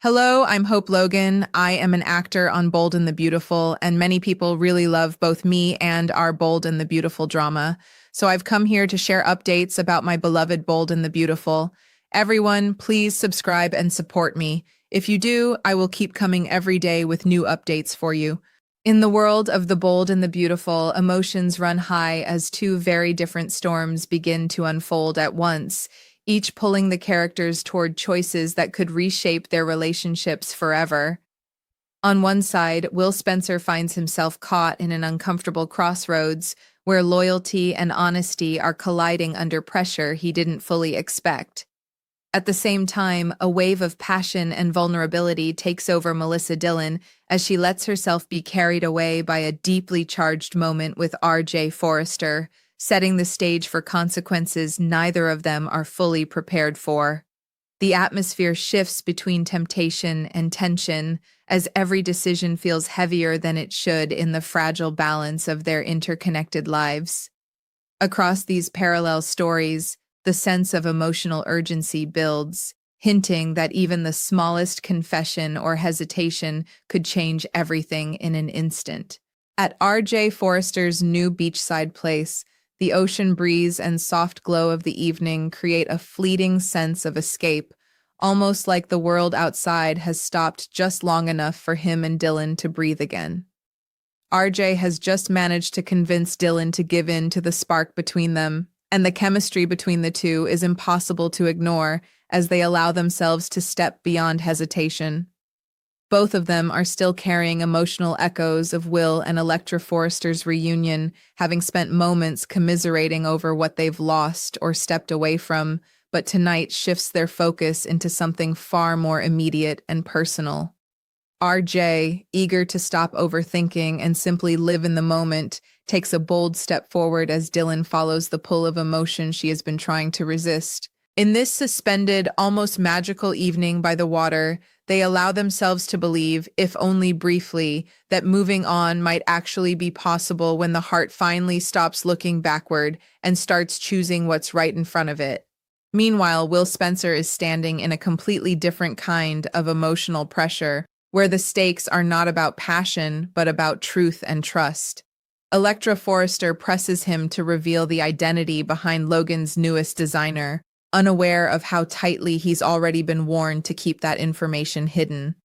Hello, I'm Hope Logan. I am an actor on Bold and the Beautiful, and many people really love both me and our Bold and the Beautiful drama. So I've come here to share updates about my beloved Bold and the Beautiful. Everyone, please subscribe and support me. If you do, I will keep coming every day with new updates for you. In the world of the Bold and the Beautiful, emotions run high as two very different storms begin to unfold at once, each pulling the characters toward choices that could reshape their relationships forever. On one side, Will Spencer finds himself caught in an uncomfortable crossroads where loyalty and honesty are colliding under pressure he didn't fully expect. At the same time, a wave of passion and vulnerability takes over Melissa Dillon as she lets herself be carried away by a deeply charged moment with R.J. Forrester, setting the stage for consequences neither of them are fully prepared for. The atmosphere shifts between temptation and tension as every decision feels heavier than it should in the fragile balance of their interconnected lives. Across these parallel stories, the sense of emotional urgency builds, hinting that even the smallest confession or hesitation could change everything in an instant. At R.J. Forrester's new beachside place, the ocean breeze and soft glow of the evening create a fleeting sense of escape, almost like the world outside has stopped just long enough for him and Dylan to breathe again. RJ has just managed to convince Dylan to give in to the spark between them, and the chemistry between the two is impossible to ignore as they allow themselves to step beyond hesitation. Both of them are still carrying emotional echoes of Will and Electra Forrester's reunion, having spent moments commiserating over what they've lost or stepped away from, but tonight shifts their focus into something far more immediate and personal. RJ, eager to stop overthinking and simply live in the moment, takes a bold step forward as Dylan follows the pull of emotion she has been trying to resist. In this suspended, almost magical evening by the water, they allow themselves to believe, if only briefly, that moving on might actually be possible when the heart finally stops looking backward and starts choosing what's right in front of it. Meanwhile, Will Spencer is standing in a completely different kind of emotional pressure, where the stakes are not about passion, but about truth and trust. Electra Forrester presses him to reveal the identity behind Logan's newest designer, unaware of how tightly he's already been warned to keep that information hidden.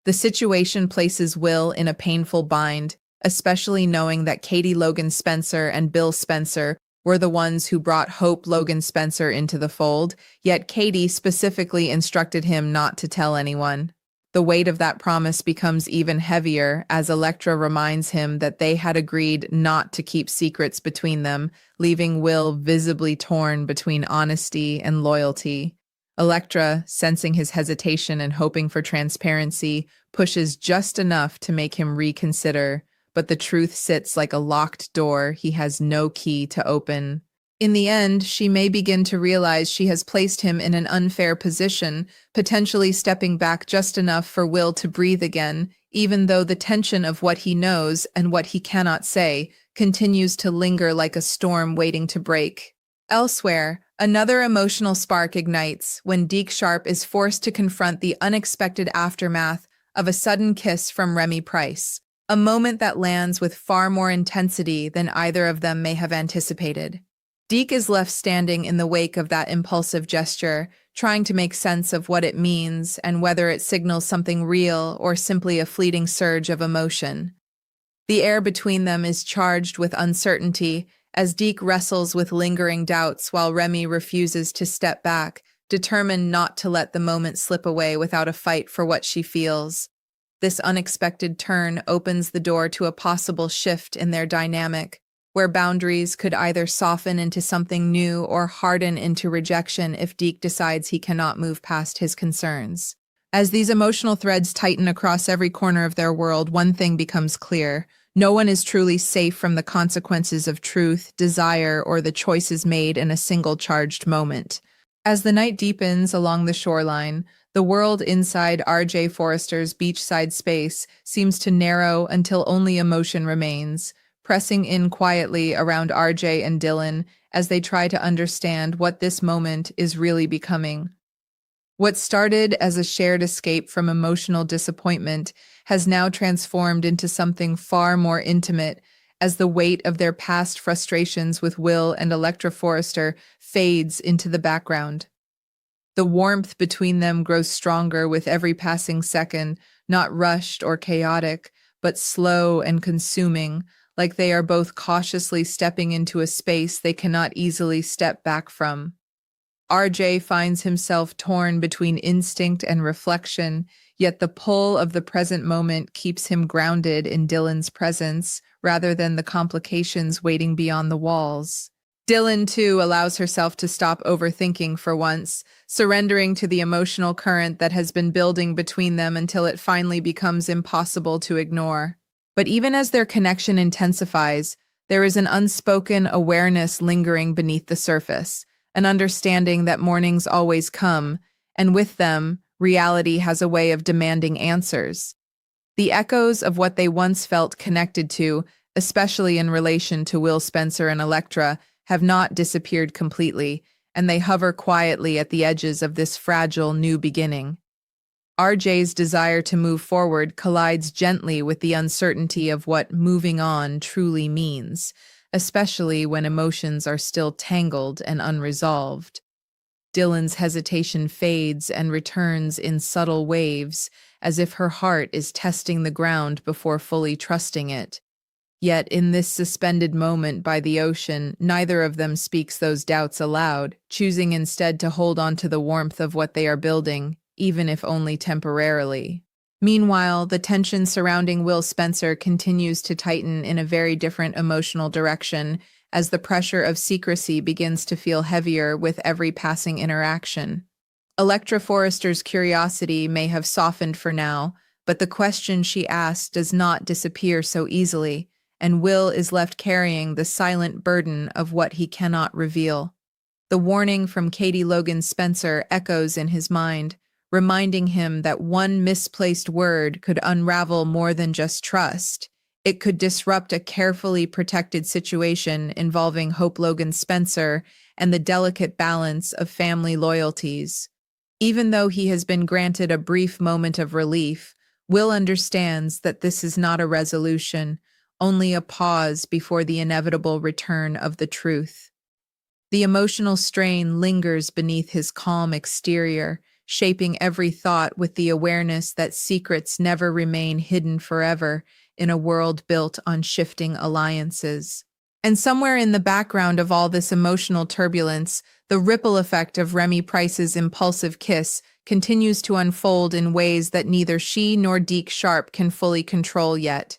The situation places Will in a painful bind, especially knowing that Katie Logan Spencer and Bill Spencer were the ones who brought Hope Logan Spencer into the fold, yet Katie specifically instructed him not to tell anyone. The weight of that promise becomes even heavier as Electra reminds him that they had agreed not to keep secrets between them, leaving Will visibly torn between honesty and loyalty. Electra, sensing his hesitation and hoping for transparency, pushes just enough to make him reconsider, but the truth sits like a locked door he has no key to open. In the end, she may begin to realize she has placed him in an unfair position, potentially stepping back just enough for Will to breathe again, even though the tension of what he knows and what he cannot say continues to linger like a storm waiting to break. Elsewhere, another emotional spark ignites when Deke Sharp is forced to confront the unexpected aftermath of a sudden kiss from Remy Price, a moment that lands with far more intensity than either of them may have anticipated. Deke is left standing in the wake of that impulsive gesture, trying to make sense of what it means and whether it signals something real or simply a fleeting surge of emotion. The air between them is charged with uncertainty as Deke wrestles with lingering doubts while Remy refuses to step back, determined not to let the moment slip away without a fight for what she feels. This unexpected turn opens the door to a possible shift in their dynamic, where boundaries could either soften into something new or harden into rejection if Deke decides he cannot move past his concerns. As these emotional threads tighten across every corner of their world, one thing becomes clear. No one is truly safe from the consequences of truth, desire, or the choices made in a single charged moment. As the night deepens along the shoreline, the world inside R.J. Forrester's beachside space seems to narrow until only emotion remains, pressing in quietly around RJ and Dylan as they try to understand what this moment is really becoming. What started as a shared escape from emotional disappointment has now transformed into something far more intimate as the weight of their past frustrations with Will and Electra Forrester fades into the background. The warmth between them grows stronger with every passing second, not rushed or chaotic, but slow and consuming, like they are both cautiously stepping into a space they cannot easily step back from. RJ finds himself torn between instinct and reflection, yet the pull of the present moment keeps him grounded in Dylan's presence rather than the complications waiting beyond the walls. Dylan, too, allows herself to stop overthinking for once, surrendering to the emotional current that has been building between them until it finally becomes impossible to ignore. But even as their connection intensifies, there is an unspoken awareness lingering beneath the surface, an understanding that mornings always come, and with them, reality has a way of demanding answers. The echoes of what they once felt connected to, especially in relation to Will Spencer and Electra, have not disappeared completely, and they hover quietly at the edges of this fragile new beginning. RJ's desire to move forward collides gently with the uncertainty of what moving on truly means, especially when emotions are still tangled and unresolved. Dylan's hesitation fades and returns in subtle waves, as if her heart is testing the ground before fully trusting it. Yet in this suspended moment by the ocean, neither of them speaks those doubts aloud, choosing instead to hold on to the warmth of what they are building, even if only temporarily. Meanwhile, the tension surrounding Will Spencer continues to tighten in a very different emotional direction as the pressure of secrecy begins to feel heavier with every passing interaction. Electra Forrester's curiosity may have softened for now, but the question she asked does not disappear so easily, and Will is left carrying the silent burden of what he cannot reveal. The warning from Katie Logan Spencer echoes in his mind, reminding him that one misplaced word could unravel more than just trust. It could disrupt a carefully protected situation involving Hope Logan Spencer and the delicate balance of family loyalties. Even though he has been granted a brief moment of relief, Will understands that this is not a resolution, only a pause before the inevitable return of the truth. The emotional strain lingers beneath his calm exterior, shaping every thought with the awareness that secrets never remain hidden forever in a world built on shifting alliances. And somewhere in the background of all this emotional turbulence, the ripple effect of Remy Price's impulsive kiss continues to unfold in ways that neither she nor Deke Sharp can fully control yet.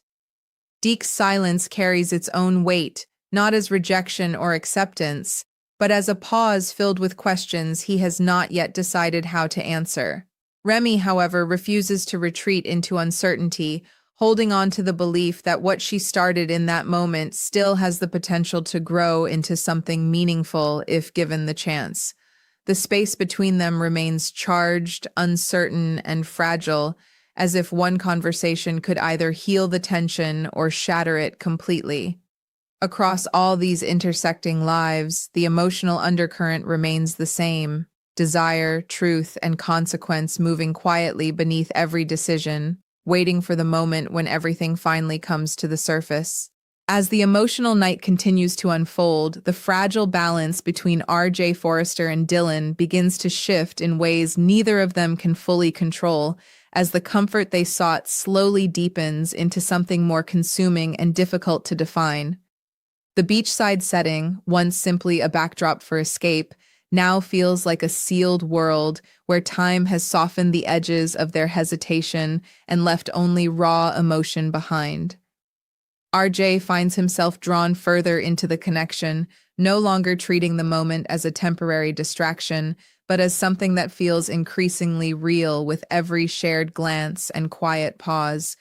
Deke's silence carries its own weight, not as rejection or acceptance, but as a pause filled with questions he has not yet decided how to answer. Remy, however, refuses to retreat into uncertainty, holding on to the belief that what she started in that moment still has the potential to grow into something meaningful if given the chance. The space between them remains charged, uncertain, and fragile, as if one conversation could either heal the tension or shatter it completely. Across all these intersecting lives, the emotional undercurrent remains the same: desire, truth, and consequence moving quietly beneath every decision, waiting for the moment when everything finally comes to the surface. As the emotional night continues to unfold, the fragile balance between RJ Forrester and Dylan begins to shift in ways neither of them can fully control, as the comfort they sought slowly deepens into something more consuming and difficult to define. The beachside setting, once simply a backdrop for escape, now feels like a sealed world where time has softened the edges of their hesitation and left only raw emotion behind. RJ finds himself drawn further into the connection, no longer treating the moment as a temporary distraction, but as something that feels increasingly real with every shared glance and quiet pause.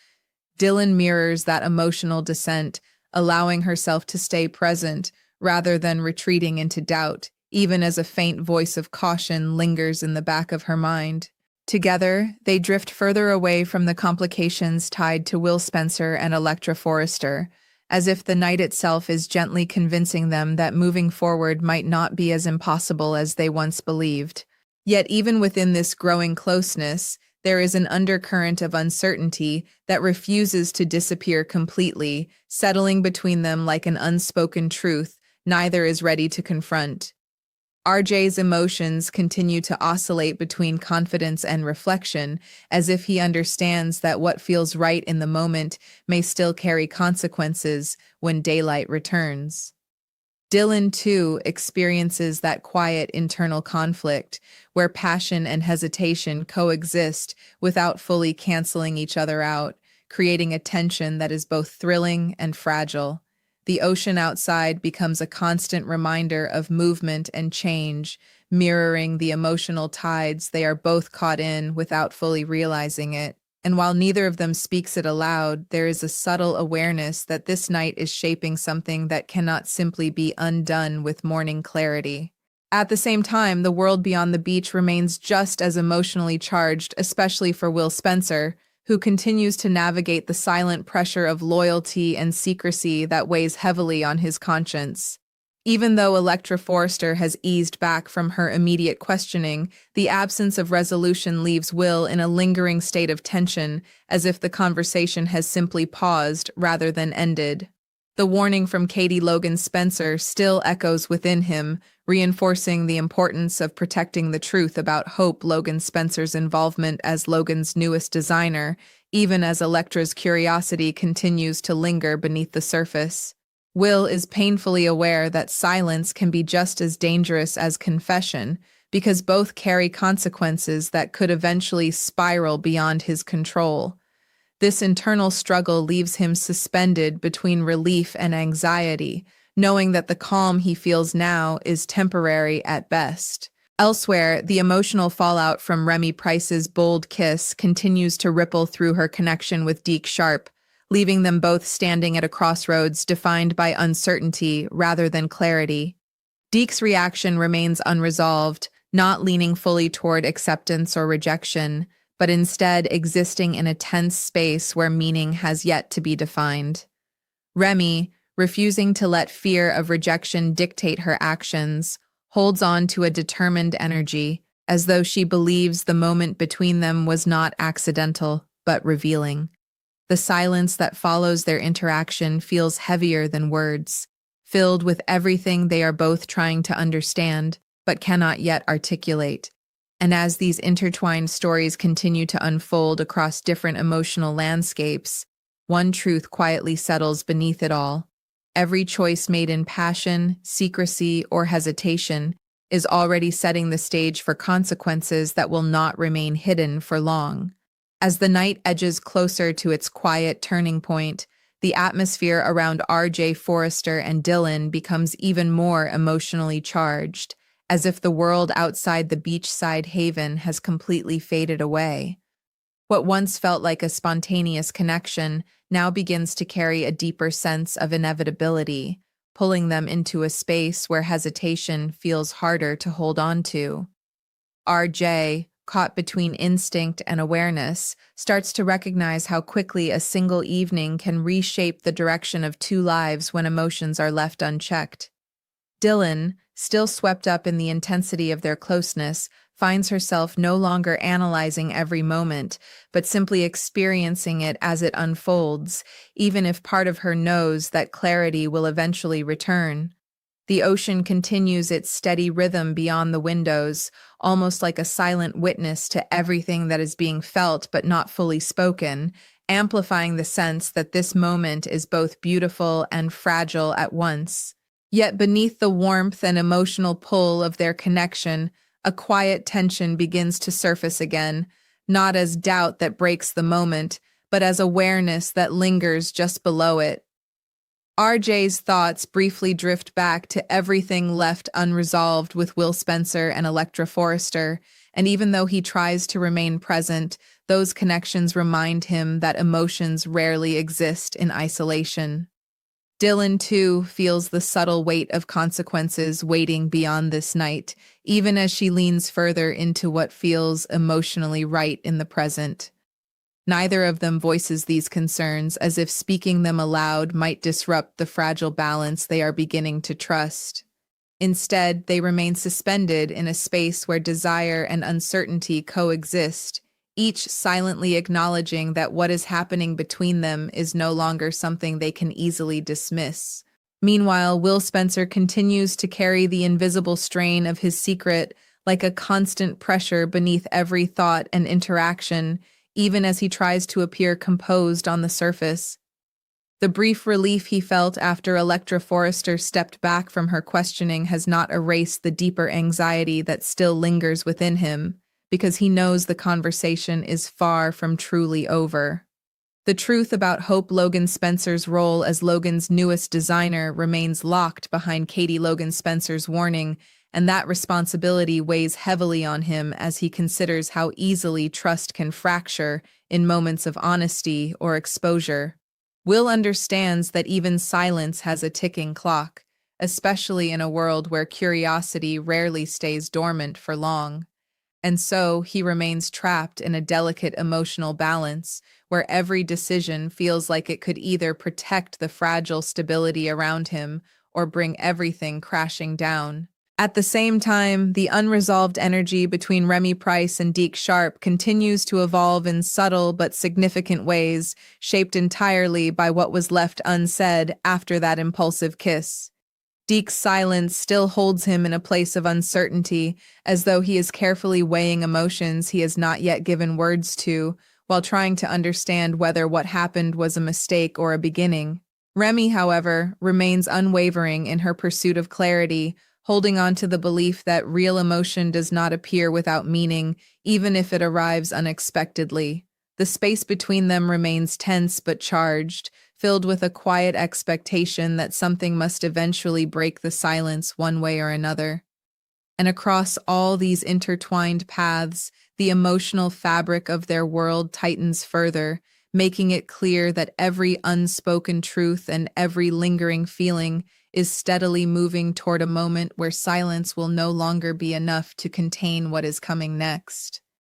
Dylan mirrors that emotional descent, allowing herself to stay present rather than retreating into doubt, even as a faint voice of caution lingers in the back of her mind. Together, they drift further away from the complications tied to Will Spencer and Electra Forrester, as if the night itself is gently convincing them that moving forward might not be as impossible as they once believed. Yet even within this growing closeness, there is an undercurrent of uncertainty that refuses to disappear completely, settling between them like an unspoken truth neither is ready to confront. RJ's emotions continue to oscillate between confidence and reflection, as if he understands that what feels right in the moment may still carry consequences when daylight returns. Dylan, too, experiences that quiet internal conflict where passion and hesitation coexist without fully canceling each other out, creating a tension that is both thrilling and fragile. The ocean outside becomes a constant reminder of movement and change, mirroring the emotional tides they are both caught in without fully realizing it. And while neither of them speaks it aloud, there is a subtle awareness that this night is shaping something that cannot simply be undone with morning clarity. At the same time, the world beyond the beach remains just as emotionally charged, especially for Will Spencer, who continues to navigate the silent pressure of loyalty and secrecy that weighs heavily on his conscience. Even though Electra Forrester has eased back from her immediate questioning, the absence of resolution leaves Will in a lingering state of tension, as if the conversation has simply paused rather than ended. The warning from Katie Logan Spencer still echoes within him, reinforcing the importance of protecting the truth about Hope Logan Spencer's involvement as Logan's newest designer, even as Electra's curiosity continues to linger beneath the surface. Will is painfully aware that silence can be just as dangerous as confession, because both carry consequences that could eventually spiral beyond his control. This internal struggle leaves him suspended between relief and anxiety, knowing that the calm he feels now is temporary at best. Elsewhere, the emotional fallout from Remy Price's bold kiss continues to ripple through her connection with Deke Sharp, leaving them both standing at a crossroads defined by uncertainty rather than clarity. Deke's reaction remains unresolved, not leaning fully toward acceptance or rejection, but instead existing in a tense space where meaning has yet to be defined. Remy, refusing to let fear of rejection dictate her actions, holds on to a determined energy, as though she believes the moment between them was not accidental, but revealing. The silence that follows their interaction feels heavier than words, filled with everything they are both trying to understand, but cannot yet articulate. And as these intertwined stories continue to unfold across different emotional landscapes, one truth quietly settles beneath it all. Every choice made in passion, secrecy, or hesitation is already setting the stage for consequences that will not remain hidden for long. As the night edges closer to its quiet turning point, the atmosphere around RJ Forrester and Dylan becomes even more emotionally charged, as if the world outside the beachside haven has completely faded away. What once felt like a spontaneous connection now begins to carry a deeper sense of inevitability, pulling them into a space where hesitation feels harder to hold on to. RJ, caught between instinct and awareness, starts to recognize how quickly a single evening can reshape the direction of two lives when emotions are left unchecked. Dylan, still swept up in the intensity of their closeness, finds herself no longer analyzing every moment, but simply experiencing it as it unfolds, even if part of her knows that clarity will eventually return. The ocean continues its steady rhythm beyond the windows, almost like a silent witness to everything that is being felt but not fully spoken, amplifying the sense that this moment is both beautiful and fragile at once. Yet beneath the warmth and emotional pull of their connection, a quiet tension begins to surface again, not as doubt that breaks the moment, but as awareness that lingers just below it. RJ's thoughts briefly drift back to everything left unresolved with Will Spencer and Electra Forrester, and even though he tries to remain present, those connections remind him that emotions rarely exist in isolation. Dylan, too, feels the subtle weight of consequences waiting beyond this night, even as she leans further into what feels emotionally right in the present. Neither of them voices these concerns, as if speaking them aloud might disrupt the fragile balance they are beginning to trust. Instead, they remain suspended in a space where desire and uncertainty coexist, each silently acknowledging that what is happening between them is no longer something they can easily dismiss. Meanwhile, Will Spencer continues to carry the invisible strain of his secret like a constant pressure beneath every thought and interaction, even as he tries to appear composed on the surface. The brief relief he felt after Electra Forrester stepped back from her questioning has not erased the deeper anxiety that still lingers within him, because he knows the conversation is far from truly over. The truth about Hope Logan Spencer's role as Logan's newest designer remains locked behind Katie Logan Spencer's warning, and that responsibility weighs heavily on him as he considers how easily trust can fracture in moments of honesty or exposure. Will understands that even silence has a ticking clock, especially in a world where curiosity rarely stays dormant for long. And so he remains trapped in a delicate emotional balance where every decision feels like it could either protect the fragile stability around him or bring everything crashing down. At the same time, the unresolved energy between Remy Price and Deke Sharp continues to evolve in subtle but significant ways, shaped entirely by what was left unsaid after that impulsive kiss. Deke's silence still holds him in a place of uncertainty, as though he is carefully weighing emotions he has not yet given words to, while trying to understand whether what happened was a mistake or a beginning. Remy, however, remains unwavering in her pursuit of clarity, holding on to the belief that real emotion does not appear without meaning, even if it arrives unexpectedly. The space between them remains tense but charged, filled with a quiet expectation that something must eventually break the silence one way or another. And across all these intertwined paths, the emotional fabric of their world tightens further, making it clear that every unspoken truth and every lingering feeling is steadily moving toward a moment where silence will no longer be enough to contain what is coming next.